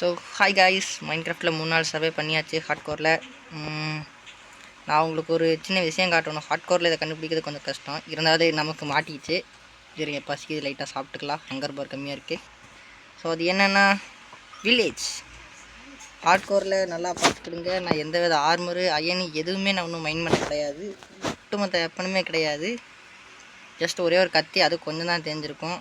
So hi guys, மைன்கிராஃப்டில் 3 நாள் survey பண்ணியாச்சு ஹார்ட்கோரில். நான் உங்களுக்கு ஒரு சின்ன விஷயம் காட்டணும். ஹார்ட்கோரில் இதை கண்டுபிடிக்கிறது கொஞ்சம் கஷ்டம், இருந்தாலும் நமக்கு மாட்டிச்சு. சரிங்க, பசிக்குது, லைட்டாக சாப்பிட்டுக்கலாம், ஹங்கர் பார் கம்மியாக இருக்குது. ஸோ அது என்னென்னா வில்லேஜ். ஹார்ட்கோரில் நல்லா பார்த்துக்கிடுங்க. நான் எந்த வித ஆர்மரு அயனி எதுவுமே நான் ஒன்றும் மைண்ட் பண்ண கிடையாது, ஒட்டுமொத்த எப்பனுமே கிடையாது. ஜஸ்ட் ஒரே ஒரு கத்தி, அது கொஞ்சம் தான் தெரிஞ்சிருக்கும்.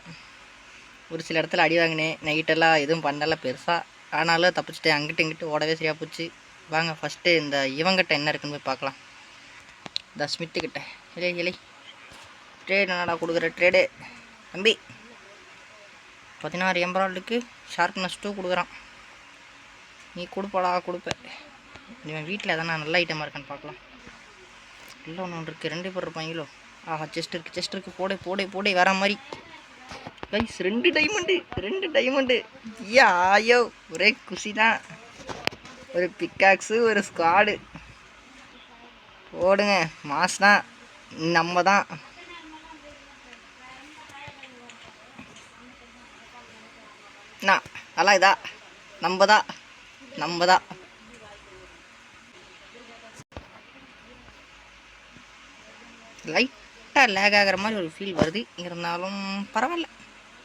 ஒரு சில இடத்துல அடி வாங்கினேன், நைட்டெல்லாம் எதுவும் பண்ணல பெருசாக, ஆனாலும் தப்பிச்சுட்டேன். அங்கிட்டு இங்கிட்டு ஓடவே சரியாக போச்சு. வாங்க ஃபஸ்ட்டு இந்த இவங்கிட்ட என்ன இருக்குன்னு போய் பார்க்கலாம். இந்த ஸ்மித்துக்கிட்ட இலை இலை ட்ரேடு என்னடா கொடுக்குற ட்ரேடு தம்பி. 16 எம்பரால்டுக்கு ஷார்ப்னஸ் 2 கொடுக்குறான். நீ கொடுப்படா கொடுப்பேன். இவன் வீட்டில் எதனா நல்ல ஐட்டமாக இருக்கான்னு பார்க்கலாம். இல்லை ஒன்று இருக்குது, 2 பேர் இருப்பாங்களோ. ஆஹா, செஸ்ட் இருக்குது போடே போடே போடே வர மாதிரி. Guys 2 diamond. ஐயோ ஒரே குஷி தான். ஒரு பிக்காக்ஸு, ஒரு ஸ்குவாடு போடுங்க. மாஸ் தான், நம்ம தான். நல்லா இதா நம்ம தான். லைட்டாக லேக் ஆகிற மாதிரி ஒரு ஃபீல் வருது, இருந்தாலும் பரவாயில்ல.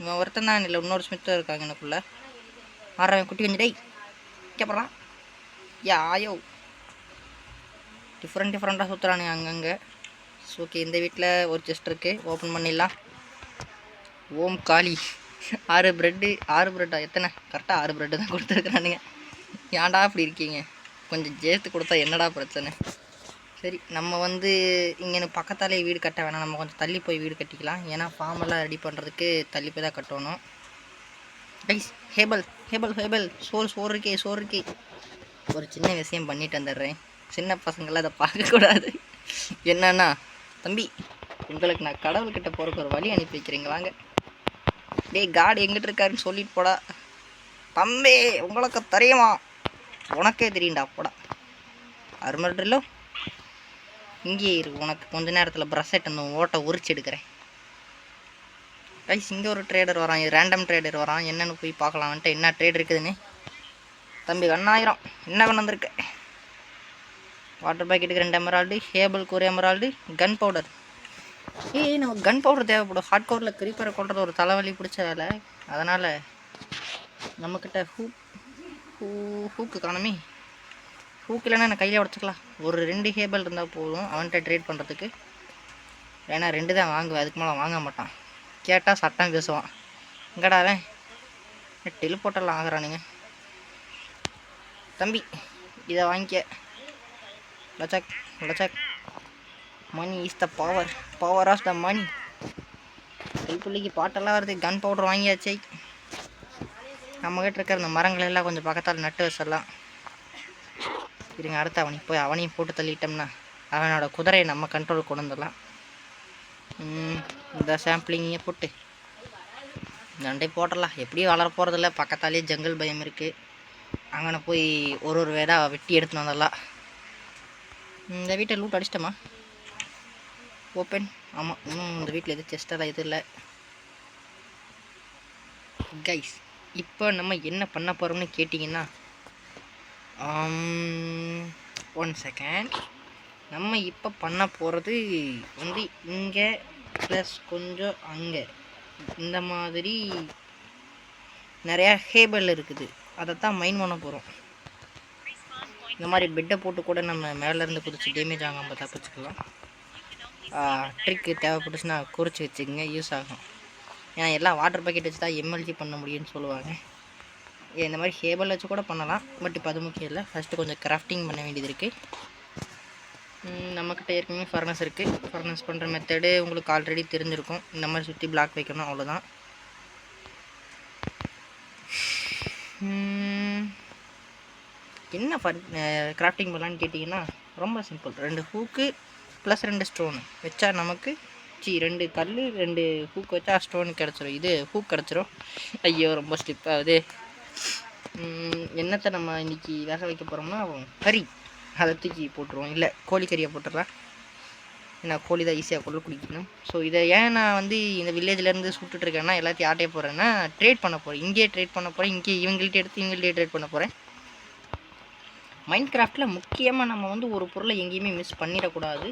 இவன் ஒருத்தன் தான் இல்லை, இன்னொரு ஸ்மித்தும் இருக்காங்க எனக்குள்ளே. ஆறவன் குட்டி கொஞ்சம் டை கேட்பறான். யாயோ டிஃப்ரெண்ட்டாக சுற்றுறானுங்க அங்கங்கே. ஓகே, இந்த வீட்டில் ஒரு செஸ்ட் இருக்குது, ஓப்பன் பண்ணிடலாம். ஓம் காளி. 6 ப்ரெட்டா எத்தனை? கரெக்டாக 6 ப்ரெட்டு தான் கொடுத்துருக்குறானுங்க. ஏன்டா அப்படி இருக்கீங்க? கொஞ்சம் சேர்த்து கொடுத்தா என்னடா பிரச்சனை? சரி, நம்ம வந்து இங்கே பக்கத்தாலே வீடு கட்ட வேணாம், நம்ம கொஞ்சம் தள்ளி போய் வீடு கட்டிக்கலாம். ஏன்னா ஃபார்மெல்லாம் ரெடி பண்ணுறதுக்கு தள்ளி போய் தான் கட்டணும். கைஸ் ஹேபல் சோறு இருக்கே. ஒரு சின்ன விஷயம் பண்ணிட்டு வந்துடுறேன். சின்ன பசங்களாம் அதை பார்க்கக்கூடாது. என்னன்னா தம்பி, உங்களுக்கு நான் கடவுள்கிட்ட போகிறக்கு ஒரு வழி அனுப்பி வைக்கிறீங்க, வாங்க. டேய் காடு எங்கிட்ட இருக்காருன்னு சொல்லிட்டு போடா. தம்பி உங்களுக்கு தெரியுமா? உனக்கே தெரியும்டா போடா. அருமல்ல இங்கே இருக்கு, உனக்கு கொஞ்ச நேரத்தில் ப்ரஷ் ஆகிட்டு அந்த ஓட்டை உரிச்சு எடுக்கிறேன். கைஸ் இங்கே ஒரு ட்ரேடர் வரான், ரேண்டம் ட்ரேடர் வரான். என்னென்னு போய் பார்க்கலான்ட்டு. என்ன ட்ரேட் இருக்குதுன்னு தம்பி 1000 என்ன பண்ண வந்திருக்கு? வாட்டர் பாக்கெட்டுக்கு 2 எமரால்டு, ஹேபிளுக்கு 1 எமரால்டு, கன் பவுடர். நம்ம கன் பவுடர் தேவைப்படும். ஹார்ட்கோரில் கிரீப்பரை கொள்றது ஒரு தலைவலி பிடிச்ச வேலை, அதனால் நம்மக்கிட்ட ஹூக்கு காணமே. ஹூக்கு இல்லைன்னா நான் கையில் உடச்சிக்கலாம். ஒரு 2 ஹேபிள் இருந்தால் போதும் அவன்கிட்ட ட்ரேட் பண்ணுறதுக்கு. ஏன்னா 2 தான் வாங்குவேன், அதுக்கு மேலே வாங்க மாட்டான். கேட்டால் சட்டம் பேசுவான். இங்கடாவே டெலிபோர்ட்டெல்லாம் ஆகிறானுங்க. தம்பி இதை வாங்கிக்க. லச்சக் money is the power of the money. கைப்பிள்ளைக்கு பாட்டெல்லாம் வருது. கன் பவுடர் வாங்கியாச்சு. நம்மகிட்ட இருக்கிற இந்த மரங்கள் எல்லாம் கொஞ்சம் பக்கத்தால் நட்டு வச்சிடலாம். இருங்க, அடுத்து அவனையும் போட்டு தள்ளிட்டோம்னா அவனோட குதிரையை நம்ம கண்ட்ரோல் கொண்டு வந்துடலாம். இந்த சாம்பிளிங்கே போட்டு நண்டை போட்டுடலாம். எப்படியும் வளர போகிறதில்ல, பக்கத்தாலேயே ஜங்கல் பயம் இருக்குது. அங்கே போய் ஒரு வேடாக வெட்டி எடுத்துன்னு வந்துடலாம். இந்த வீட்டை லூட் அடிச்சிட்டோமா? ஓப்பன். ஆமாம், இன்னும் இந்த வீட்டில் எதுவும் செஸ்டெல்லாம் எதுவும் இல்லை. கைஸ் இப்போ நம்ம என்ன பண்ண போகிறோம்னு கேட்டிங்கன்னா, 1 செகண்ட். நம்ம இப்போ பண்ண போகிறது வந்து இங்கே ப்ளஸ் கொஞ்சம் அங்கே இந்த மாதிரி நிறையா ஹேபிள் இருக்குது, அதைத்தான் மைன் பண்ண போகிறோம். இந்த மாதிரி பெட்டை போட்டு கூட நம்ம மேலேருந்து குதிச்சு டேமேஜ் ஆகாமல் தப்பிச்சுக்கலாம். ட்ரிக்கு தேவைப்பட்டுச்சுன்னா குறித்து வச்சுக்கோங்க, யூஸ் ஆகும். ஏன்னா எல்லாம் வாட்டர் பாக்கெட் வச்சு தான் எம்எல்ஜி பண்ண முடியும்னு சொல்லுவாங்க. இந்த மாதிரி ஹேபிள் வச்சு கூட பண்ணலாம், பட் இப்போ அது முக்கியம் இல்லை. ஃபஸ்ட்டு கொஞ்சம் கிராஃப்டிங் பண்ண வேண்டியது இருக்குது. நம்மக்கிட்ட ஏற்கனவே ஃபர்னஸ் இருக்குது. ஃபர்னஸ் பண்ணுற மெத்தடு உங்களுக்கு ஆல்ரெடி தெரிஞ்சிருக்கும். இந்த மாதிரி சுற்றி பிளாக் வைக்கணும், அவ்வளோதான். என்ன கிராஃப்டிங் பண்ணலான்னு கேட்டிங்கன்னா ரொம்ப சிம்பிள். 2 ஹூக்கு ப்ளஸ் 2 ஸ்டோனு வச்சா நமக்கு 2 கல் 2 ஹூக் வச்சா ஸ்டோனு கிடச்சிரும். இது ஹூக் கிடச்சிரும். ஐயோ ரொம்ப ஸ்லிப் ஆகுது. என்னத்தை நம்ம இன்றைக்கி வேக வைக்க போகிறோம்னா கறி, அதை தூக்கி போட்டுருவோம். இல்லை கோழிக்கறியை போட்டுடலாம். ஏன்னா கோழி தான் ஈஸியாக குரல் குடிக்கணும். ஸோ இதை ஏன் நான் வந்து இந்த வில்லேஜ்லேருந்து சுட்டுட்ருக்கேன்னா எல்லாத்தையும் ஆட்டைய போகிறேன்னா ட்ரேட் பண்ண போகிறேன். இங்கேயே ட்ரேட் பண்ண போகிறேன். இங்கே இவங்கள்ட்ட எடுத்து இவங்கள்ட்டே ட்ரேட் பண்ண போகிறேன். மைண்ட் கிராஃப்டில் முக்கியமாக நம்ம வந்து ஒரு பொருளை எங்கேயுமே மிஸ் பண்ணிடக்கூடாது.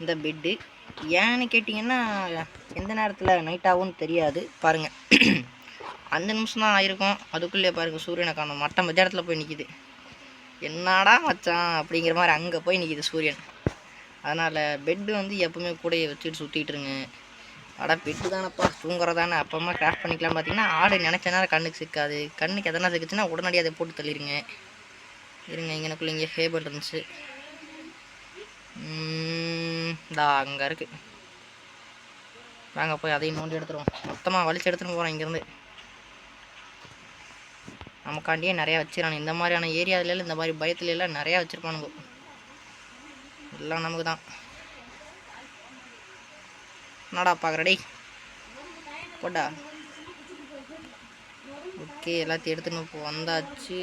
இந்த பெட்டு ஏன்னு கேட்டிங்கன்னா எந்த நேரத்தில் நைட் ஆகும்னு தெரியாது. பாருங்கள் 5 நிமிஷம் தான் ஆயிருக்கும், அதுக்குள்ளே பாருங்கள் சூரியனை காணும். மற்ற மத்தியானத்தில் போய் நிற்கிது. என்னடா மச்சான் அப்படிங்கிற மாதிரி அங்கே போய் நிற்கிது சூரியன். அதனால் பெட்டு வந்து எப்போவுமே கூடையை வச்சுட்டு சுற்றிட்டுருங்க. பெட்டு தானப்பா தூங்குறதானே அப்பமா கிராஃப்ட் பண்ணிக்கலாம். பார்த்தீங்கன்னா ஆடு நினச்ச நேரம் கண்ணுக்கு சிக்காது. கண்ணுக்கு எதனா சிக்கிச்சுன்னா உடனடியாக அதை போட்டு தள்ளிடுங்க. இருங்க இங்கனக்குள்ளே இங்கே ஹேபிள் இருந்துச்சு. அங்கே இருக்குது. வாங்க போய் அதையும் நோண்டி எடுத்துருவோம். மொத்தமாக வலிச்சு எடுத்துகிட்டு போகிறோம் இங்கேருந்து. நமக்காண்டியே நிறையா வச்சுக்கிறானு. இந்த மாதிரியான ஏரியாவில இந்த மாதிரி பயத்துல எல்லாம் நிறையா வச்சுருப்பானுங்க. எல்லாம் நமக்கு தான். என்னடா பார்க்குறடே போட்டா. ஓகே எல்லாத்தையும் எடுத்துன்னு இப்போ வந்தாச்சு.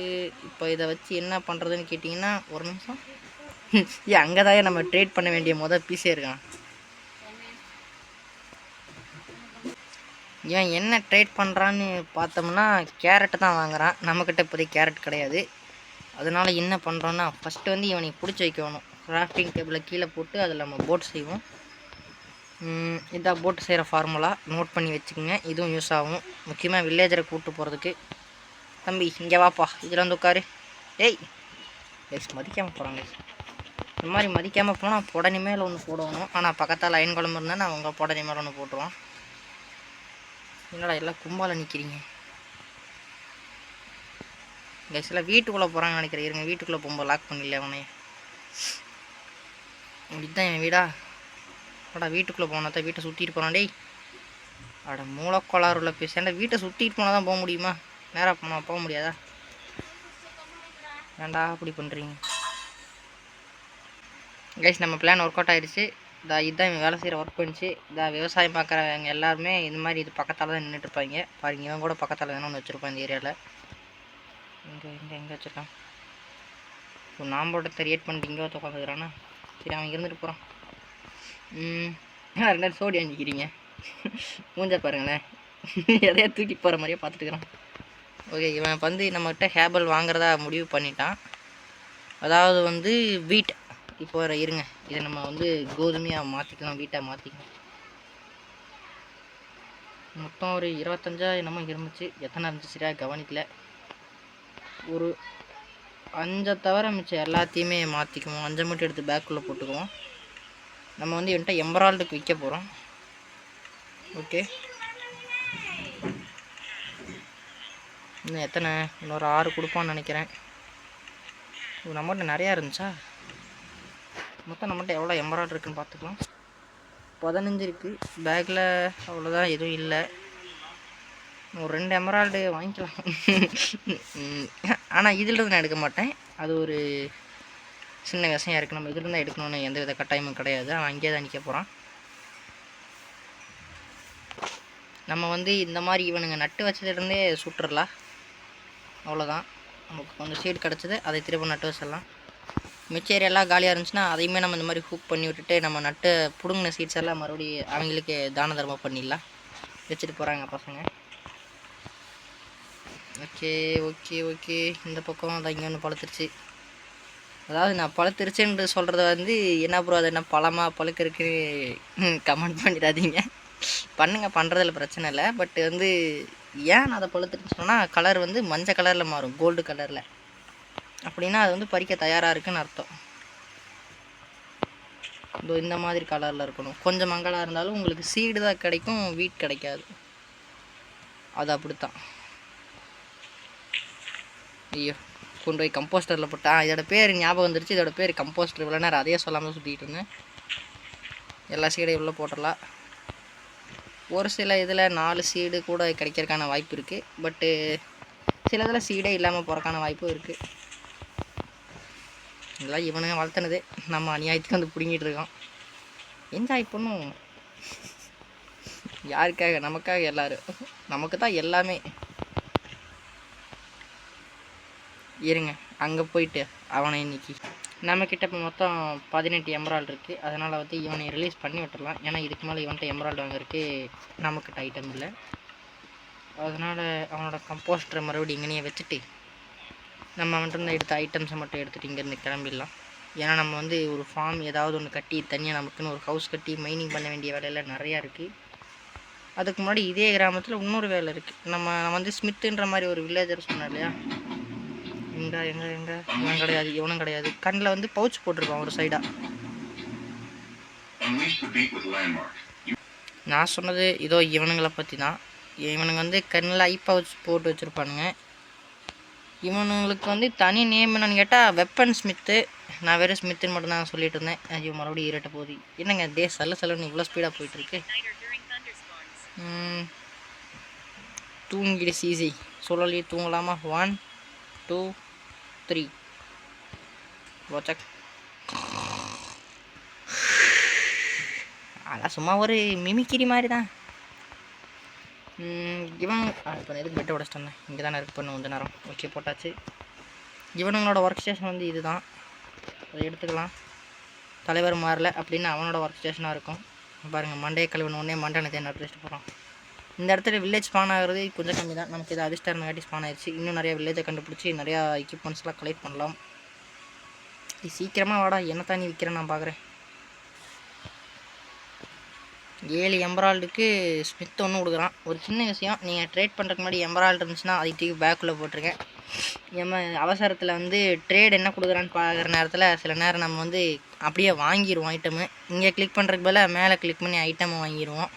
இப்போ இதை வச்சு என்ன பண்ணுறதுன்னு கேட்டிங்கன்னா ஒரு நிமிஷம். அங்கே தான் நம்ம ட்ரேட் பண்ண வேண்டிய பீஸே இருக்கான். இவன் என்ன ட்ரேட் பண்ணுறான்னு பார்த்தோம்னா கேரட்டு தான் வாங்குறான். நம்மக்கிட்ட இப்போதைக்கு கேரட் கிடையாது. அதனால் என்ன பண்ணுறோன்னா ஃபஸ்ட்டு வந்து இவனை பிடிச்சி வைக்கணும். கிராஃப்டிங் டேபிளை கீழே போட்டு அதில் நம்ம போட் செய்வோம். இதான் போட்டு செய்கிற ஃபார்முலா நோட் பண்ணி வச்சுக்கோங்க. இதுவும் யூஸ் ஆகும் முக்கியமாக வில்லேஜரை கூப்பிட்டு போகிறதுக்கு. தம்பி இங்கே வாப்பா, இதில் வந்து உட்காரு. ஏய் மதிக்காமல் போகிறாங்க. இந்த மாதிரி மதிக்காமல் போனால் புடனி மேலே ஒன்று போடணும். ஆனால் பக்கத்தால் அயன் குழம்பு இருந்தால் அவங்க புடனி மேலே ஒன்று போட்டுருவான். என்னடா எல்லாம் கும்பால் நிற்கிறீங்க கைஸ்? எல்லாம் வீட்டுக்குள்ளே போகிறாங்கன்னு நினைக்கிறேன். இருங்க வீட்டுக்குள்ளே போகும்போது லாக் பண்ணிடல அவனே. இதுதான் என் வீடா? அடா வீட்டுக்குள்ளே போனால் தான் வீட்டை சுற்றிட்டு போகிறான். டேய் அட மூலக்கோளாறு உள்ள பேச வீட்டை சுற்றிட்டு போனால் தான் போக முடியுமா? நேராக போக முடியாதா? ஏன்டா அப்படி பண்ணுறீங்க கைஸ்? நம்ம பிளான் ஒர்க் அவுட் ஆகிடுச்சு. இதுதான் வேலை செய்கிற ஒர்க் பண்ணிச்சு. விவசாயம் பார்க்குறவங்க எல்லாருமே இந்த மாதிரி இது பக்கத்தால் தான் நின்றுட்டுருப்பாங்க. பாருங்க இவன் கூட பக்கத்தால் தானே ஒன்று வச்சுருப்பான் இந்த ஏரியாவில். எங்கே வச்சுருக்கான்? இப்போ நான் போட்ட கிரியேட் பண்ணிட்டு இங்கே ஒருத்த உட்காந்துக்கிறானா? சரி அவன் இருந்துட்டு போகிறான். 2 சோடி அஞ்சிக்கிறீங்க மூஞ்ச பாருங்களேன். எதையா தூக்கி போகிற மாதிரியே பார்த்துட்டுக்கிறான். ஓகே இவன் வந்து நம்மகிட்ட ஹேபிள் வாங்குறதா முடிவு பண்ணிட்டான். அதாவது வந்து வீட் இப்போ இருங்க இதை நம்ம வந்து கோதுமையாக மாற்றிக்கலாம், வீட்டாக மாற்றிக்கலாம். மொத்தம் ஒரு 25 என்னமோ இருந்துச்சு. எத்தனை இருந்துச்சு சரியாக கவனிக்கல. ஒரு 5 தவிர மிச்சம் எல்லாத்தையுமே மாற்றிக்குவோம். 5 மட்டும் எடுத்து பேக்குள்ளே போட்டுக்குவோம். நம்ம வந்து என்கிட்ட எம்பரால்டுக்கு விற்க போகிறோம். ஓகே இன்னும் எத்தனை? இன்னொரு 6 கொடுப்பான்னு நினைக்கிறேன். நம்மகிட்ட நிறையா இருந்துச்சா? மொத்தம் நம்மகிட்ட எவ்வளோ எம்பராய்டு இருக்குன்னு பார்த்துக்கலாம். 15 இருக்குது பேக்கில். அவ்வளோதான், எதுவும் இல்லை. ஒரு 2 எமரால்டு வாங்கிக்கலாம். ஆனால் இதில் நான் எடுக்க மாட்டேன். அது ஒரு சின்ன விஷயம் இருக்குது. நம்ம இதில் தான் எடுக்கணும்னு எந்த வித கட்டாயமும் கிடையாது. அவன் அங்கேயே தான் நிற்க போகிறான். நம்ம வந்து இந்த மாதிரி இவனுங்க நட்டு வச்சதுலேருந்தே சுட்டுறலாம். அவ்வளோதான். நமக்கு கொஞ்சம் சீடு கிடச்சிது, அதை திரும்ப நட்டு வச்சிடலாம். மிச்ச ஏரியாலாம் காலியாக இருந்துச்சுன்னா அதையுமே நம்ம இந்த மாதிரி ஹூக் பண்ணி விட்டுட்டு நம்ம நட்டு பிடுங்கின சீட்ஸ் எல்லாம் மறுபடியும் அவங்களுக்கு தான தர்மம் பண்ணிடலாம். வச்சுட்டு போகிறாங்க பசங்க. ஓகே ஓகே ஓகே இந்த பக்கம் அதை இங்கே ஒன்று பழுத்துருச்சு. அதாவது நான் பழுத்துருச்சுன்னு சொல்கிறத வந்து என்ன ப்ரோ அது என்ன பழமாக பழுக்க இருக்குன்னு கமெண்ட் பண்ணிடாதீங்க. பண்ணுறதில் பிரச்சனை இல்லை. பட் வந்து ஏன் நான் அதை பழுத்துருன்னு சொன்னால் கலர் வந்து மஞ்சள் கலரில் மாறும், கோல்டு கலரில். அப்படின்னா அது வந்து பறிக்க தயாராக இருக்குன்னு அர்த்தம். இந்த மாதிரி கலரில் இருக்கணும். கொஞ்சம் மங்களாக இருந்தாலும் உங்களுக்கு சீடு தான் கிடைக்கும், வீட் கிடைக்காது. அது அப்படித்தான். ஐயோ கொண்டு போய் கம்போஸ்டரில் போட்டால் இதோட பேர் ஞாபகம் வந்துருச்சு. இதோட பேர் கம்போஸ்டர். இவ்வளோ நேரம் அதையே சொல்லாமல் சுற்றிக்கிட்டு இருந்தேன். எல்லா சீடையும் உள்ளே போட்டுடலாம். ஒரு சில இதில் 4 சீடு கூட கிடைக்கிறதுக்கான வாய்ப்பு இருக்குது. பட்டு சில இதில் சீடே இல்லாமல் போகிறக்கான வாய்ப்பும் இருக்குது. இதெல்லாம் இவனுங்க வளர்த்துனது, நம்ம அநியாயத்துக்கு வந்து பிடுங்கிட்டு இருக்கோம். என்ஜாய் பண்ணும். யாருக்காக? நமக்காக. எல்லோரும் நமக்கு தான் எல்லாமே. இருங்க அங்கே போயிட்டு அவனை இன்னைக்கு நம்மக்கிட்ட இப்போ மொத்தம் 18 எமரால்டு இருக்குது. அதனால் வந்து இவனை ரிலீஸ் பண்ணி விட்டுறலாம். ஏன்னா இதுக்கு மேலே இவன்கிட்ட எமரால்டு வாங்குறதுக்கு நம்மக்கிட்ட ஐட்டம் இல்லை. அதனால் அவனோட கம்போஸ்டரை மறுபடியும் இங்கேயே வச்சுட்டு நம்ம அவன்கிட்ட எடுத்த ஐட்டம்ஸை மட்டும் எடுத்துகிட்டு இங்கேருந்து கிளம்பிடலாம். ஏன்னா நம்ம வந்து ஒரு ஃபார்ம் ஏதாவது ஒன்று கட்டி தனியாக நமக்குன்னு ஒரு ஹவுஸ் கட்டி மைனிங் பண்ண வேண்டிய வேலையெல்லாம் நிறையா இருக்குது. அதுக்கு முன்னாடி இதே கிராமத்தில் இன்னொரு வேலை இருக்குது. நம்ம வந்து ஸ்மித்துன்ற மாதிரி ஒரு வில்லேஜர் சொன்னார் இல்லையா, எங்கே இவன் கிடையாது, இவனும் கிடையாது. கண்ணில் வந்து பவுச் போட்டிருப்பான் ஒரு சைடாக. நான் சொன்னது இதோ இவனுங்களை பற்றி தான். இவனுங்க வந்து கண்ணில் ஐ பவுச் போட்டு வச்சுருப்பானுங்க. இவனுங்களுக்கு வந்து தனி நேம் என்னன்னு கேட்டால் வெப்பன் ஸ்மித்து. நான் வெறும் ஸ்மித்துன்னு மட்டும் தான் சொல்லிட்டு இருந்தேன். ஐயோ மறுபடியும் இரட்ட போகுது. என்னங்க டே சல்லுன்னு இவ்வளோ ஸ்பீடாக போயிட்டுருக்கு. தூங்கிடு சீசி சொல்லி தூங்கலாமா? 1 2 3 வாட்சக். அதான் சும்மா ஒரு மிமிக்கிரி மாதிரி தான். இவன் இப்போ எதுக்கு பெட்டை உடச்சிட்டு இங்கே தானே இருக்கு பண்ண கொஞ்ச நேரம். ஓகே போட்டாச்சு. இவனுங்களோட ஒர்க் ஸ்டேஷன் வந்து இது தான், அதை எடுத்துக்கலாம். தலைவர் மாறல அப்படின்னு அவனோட ஒர்க் ஸ்டேஷனாக இருக்கும். பாருங்கள், மண்டையை கழுவினோடனே மண்டை நத்தையை நட்டு போகிறான். இந்த இடத்துல வில்லேஜ் ஸ்பான் ஆகிறது கொஞ்சம் கம்மி தான். நமக்கு இது அதிர்ஷ்டம் காட்டி ஸ்பான் ஆயிடுச்சு. இன்னும் நிறையா வில்லேஜை கண்டுபிடிச்சி நிறையா எக்யூப்மெண்ட்ஸ்லாம் கலெக்ட் பண்ணலாம். சீக்கிரமாக வாடா, என்ன தான் நீ விற்கிறேன் நான் பார்க்குறேன். 7 எம்பரால்டுக்கு ஸ்மித் ஒன்று கொடுக்குறான். ஒரு சின்ன விஷயம், நீங்கள் ட்ரேட் பண்ணுறதுக்கு முன்னாடி எம்பரால்டு இருந்துச்சுன்னா அதை தூக்கி பேக்குள்ளே போட்டிருக்கேன். நம்ம அவசரத்தில் வந்து ட்ரேட் என்ன கொடுக்குறான்னு பார்க்குற நேரத்தில் சில நேரம் நம்ம வந்து அப்படியே வாங்கிடுவோம் ஐட்டமு. இங்கே கிளிக் பண்ணுறதுக்கு பதிலாக மேலே கிளிக் பண்ணி ஐட்டமை வாங்கிடுவோம்.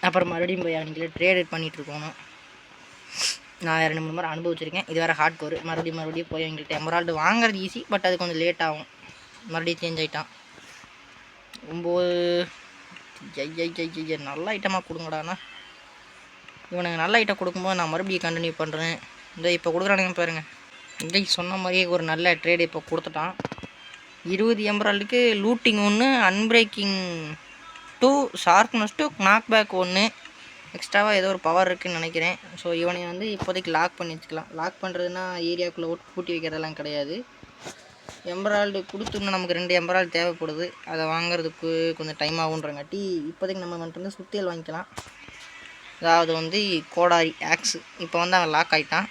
அப்புறம் மறுபடியும் போய் அவங்களே ட்ரேட் பண்ணிகிட்ருக்கோணும். நான் 2-3 முறை அனுபவிச்சிருக்கேன். இது வேறு ஹார்ட் கோர். மறுபடியும் போய் அவங்கள்ட்ட எம்பரால்டு வாங்குறது ஈஸி, பட் அது கொஞ்சம் லேட் ஆகும். மறுபடியும் சேஞ்ச் ஆகிட்டான். 9 நல்ல ஐட்டமாக கொடுங்கடாண்ணா. இவனுக்கு நல்ல ஐட்டம் கொடுக்கும்போது நான் மறுபடியும் கண்டினியூ பண்ணுறேன். இந்த இப்போ கொடுக்குறானுங்க பாருங்கள். இங்கே சொன்ன மாதிரியே ஒரு நல்ல ட்ரேடு இப்போ கொடுத்துட்டான். 20 எம்பரால்டுக்கு looting 1, unbreaking 2, sharpness 2, knockback 1, எக்ஸ்ட்ராவாக ஏதோ ஒரு பவர் இருக்குதுன்னு நினைக்கிறேன். ஸோ இவனை வந்து இப்போதைக்கு லாக் பண்ணி வச்சுக்கலாம். லாக் பண்ணுறதுனா ஏரியாவுக்குள்ளே பூட்டி வைக்கிறதெல்லாம் கிடையாது. எம்பரால்டு கொடுத்துன்னு நமக்கு 2 எம்பரால்டு தேவைப்படுது. அதை வாங்குறதுக்கு கொஞ்சம் டைம் ஆகுன்றங்காட்டி இப்போதைக்கு நம்ம வந்து சுத்தியல் வாங்கிக்கலாம். அதாவது வந்து கோடாரி ஆக்ஸு. இப்போ வந்து அவன் லாக் ஆகிட்டான்.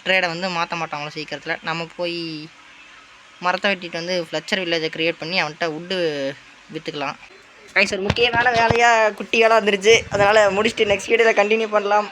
ட்ரேடை வந்து மாற்ற மாட்டாங்களோ சீக்கிரத்தில். நம்ம போய் மரத்தை வெட்டிட்டு வந்து ஃப்ளச்சர் வில்லேஜை க்ரியேட் பண்ணி அவன்கிட்ட வுட்டு விற்றுக்கலாம். கைஸ், ஒரு முக்கியமான வேலையாக குட்டி வேலை வந்துருச்சு. அதனால் முடிச்சுட்டு நெக்ஸ்ட் வீடியோவில் கண்டினியூ பண்ணலாம்.